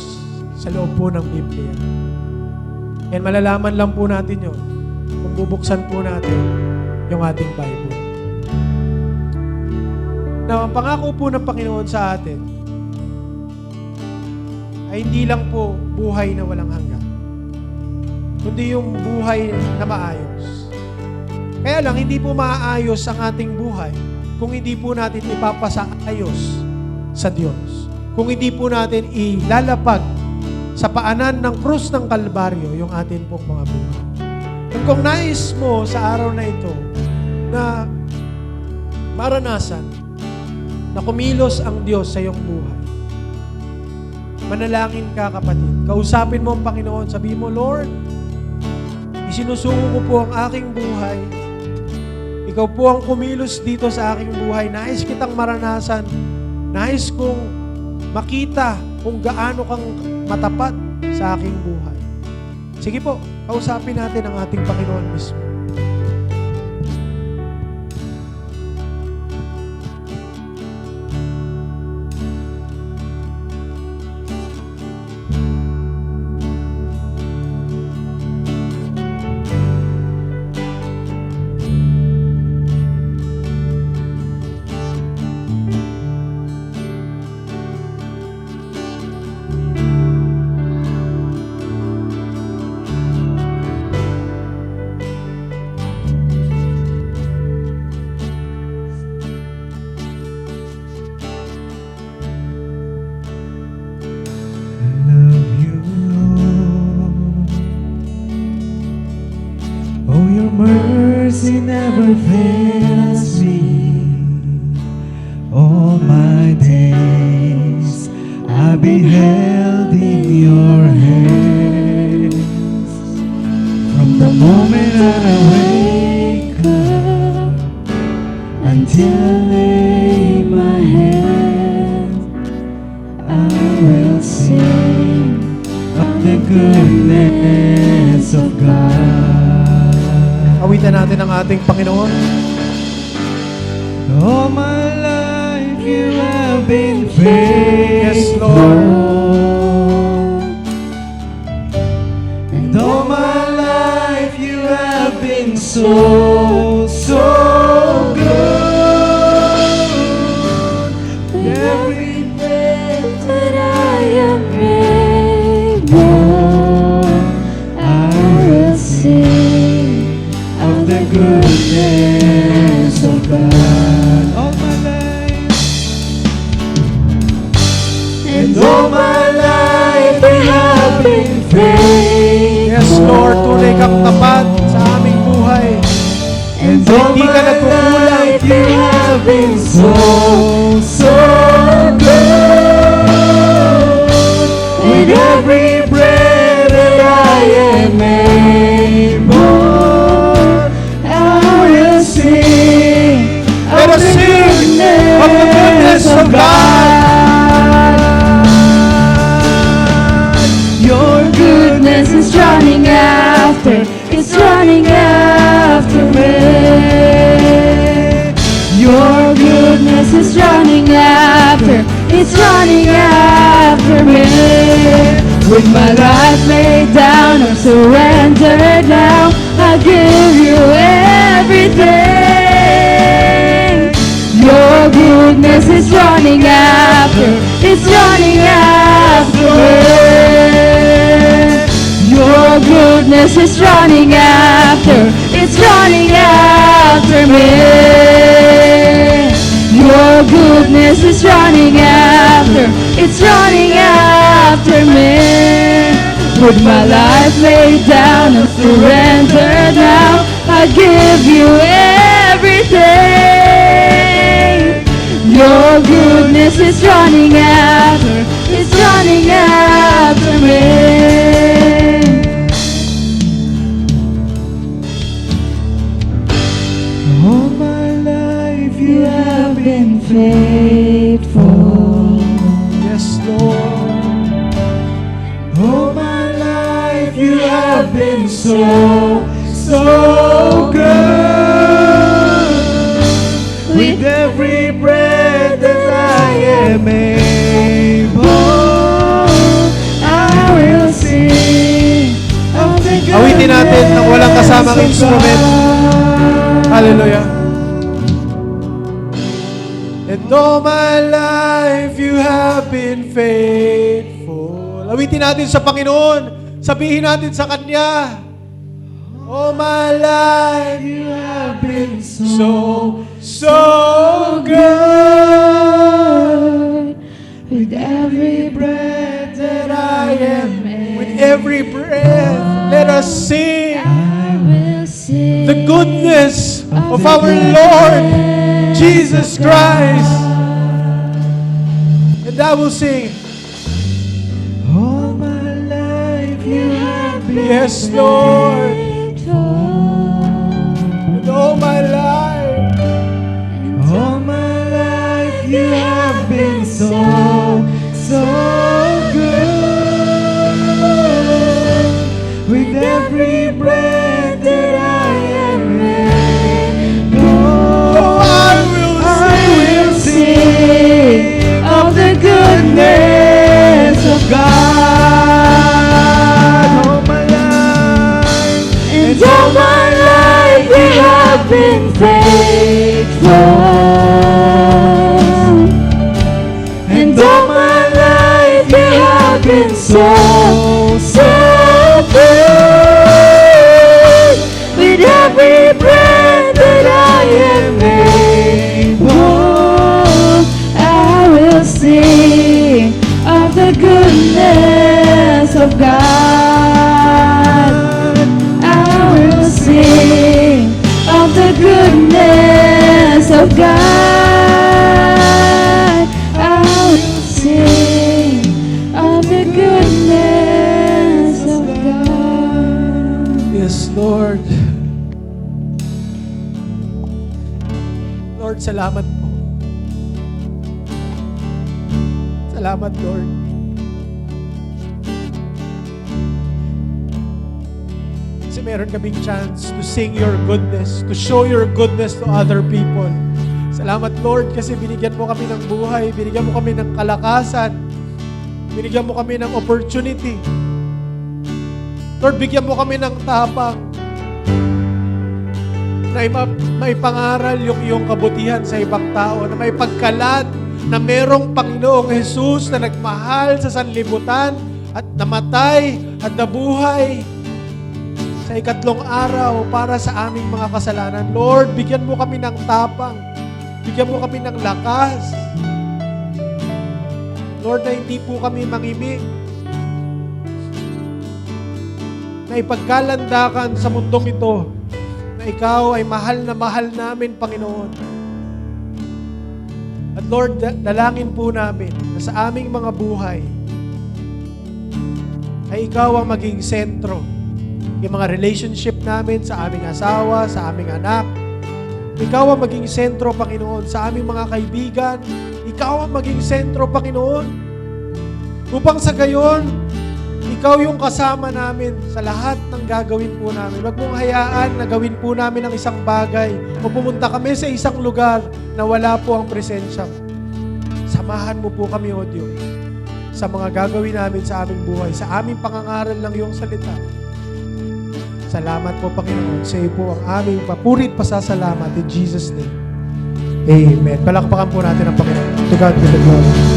sa loob po ng Biblia. And malalaman lang po natin yun kung bubuksan po natin yung ating Bible. Now, ang pangako po ng Panginoon sa atin ay hindi lang po buhay na walang hanggan, kundi yung buhay na maayos. Kaya lang, hindi po maayos ang ating buhay kung hindi po natin ipapasaayos sa Diyos. Kung hindi po natin ilalapag sa paanan ng krus ng Kalbaryo yung atin pong mga buhay. At kung nais mo sa araw na ito na maranasan na kumilos ang Diyos sa iyong buhay, manalangin ka, kapatid. Kausapin mo ang Panginoon. Sabihin mo, Lord, isinusuko ko po ang aking buhay. Ikaw po ang kumilos dito sa aking buhay. Nais kitang maranasan. Nais kong makita kung gaano kang matapat sa aking buhay. Sige po, kausapin natin ang ating Panginoon mismo. Mercy never fails me. All my days I've been held in your hands. From the moment that I wake up until I lay my head, I will sing of the goodness of God. Awitan natin ang ating Panginoon. All my life you have been faithful. Yes, Lord. And all my life you have been so good. Every day that I am able, I will sing of the goodness of God. All my life, and all my life I have been faithful. Yes, Lord, tunay kang tapat sa aming buhay. And all Hindi ka my nagkukulang. life you have been so good. With every breath that I am able, Let us sing of the goodness of God. Your goodness is running after, it's running after me. Your goodness is running after, it's running after me. With my life laid down, I surrender now, I give you everything. Your goodness is running after, it's running after me. Your goodness is running after, it's running after me. Your goodness is running after, it's running after me. With my life laid down, I surrender now, I give you everything. Your goodness is running after, it's running after me. been faithful. Yes, Lord. All my life you have been so good. With every breath that I am able, I will sing of the goodness Awitin natin ng walang kasamang of instrument. God. Hallelujah. And all my life you have been faithful. Awitin natin sa Panginoon. Sabihin natin sa Kanya. All my life you have been so good. With every breath That I am. With every breath, let us sing I will sing the goodness of our Lord Jesus Christ. And I will sing, All my life you have been yes, Lord. faithful. And all my life, All my life you have been so good. With every breath that I am able, I will sing of the goodness of God. All my life, And all my life you have been faithful. And all my life you have been so good. With every breath that I am able, I will sing of the goodness of God. I will sing of the goodness of God. I will sing of the goodness of God. yes, Lord. Lord, salamat po. Salamat, Lord. Kasi meron kaming chance to sing your goodness, to show your goodness to other people. Salamat, Lord, kasi binigyan mo kami ng buhay, binigyan mo kami ng kalakasan, binigyan mo kami ng opportunity. Lord, bigyan mo kami ng tapang na may pangaral yung iyong kabutihan sa ibang tao, na may pagkalat na merong Panginoong Jesus na nagmahal sa sanlibutan at namatay at nabuhay sa ikatlong araw para sa aming mga kasalanan. Lord, bigyan mo kami ng tapang, bigyan mo kami ng lakas. Lord, na hindi po kami mangimik, na ipagkalandakan sa mundong ito na ikaw ay mahal na mahal namin, Panginoon. At Lord, dalangin po namin na sa aming mga buhay ay ikaw ang maging sentro. Yung mga relationship namin sa aming asawa, sa aming anak, ikaw ang maging sentro, Panginoon. Sa aming mga kaibigan, ikaw ang maging sentro, Panginoon. Upang sa gayon, ikaw yung kasama namin sa lahat ng gagawin po namin. Huwag mong hayaan na gawin po namin ang isang bagay o pumunta kami sa isang lugar na wala po ang presensya mo. Samahan mo po kami, O Diyos, sa mga gagawin namin sa aming buhay, sa aming pangangaral ng iyong salita. Salamat po, Panginoon. Sa iyo po ang aming papurit pasasalamat in Jesus' name. Amen. Palakpakan po natin ang Panginoon. To God be the glory.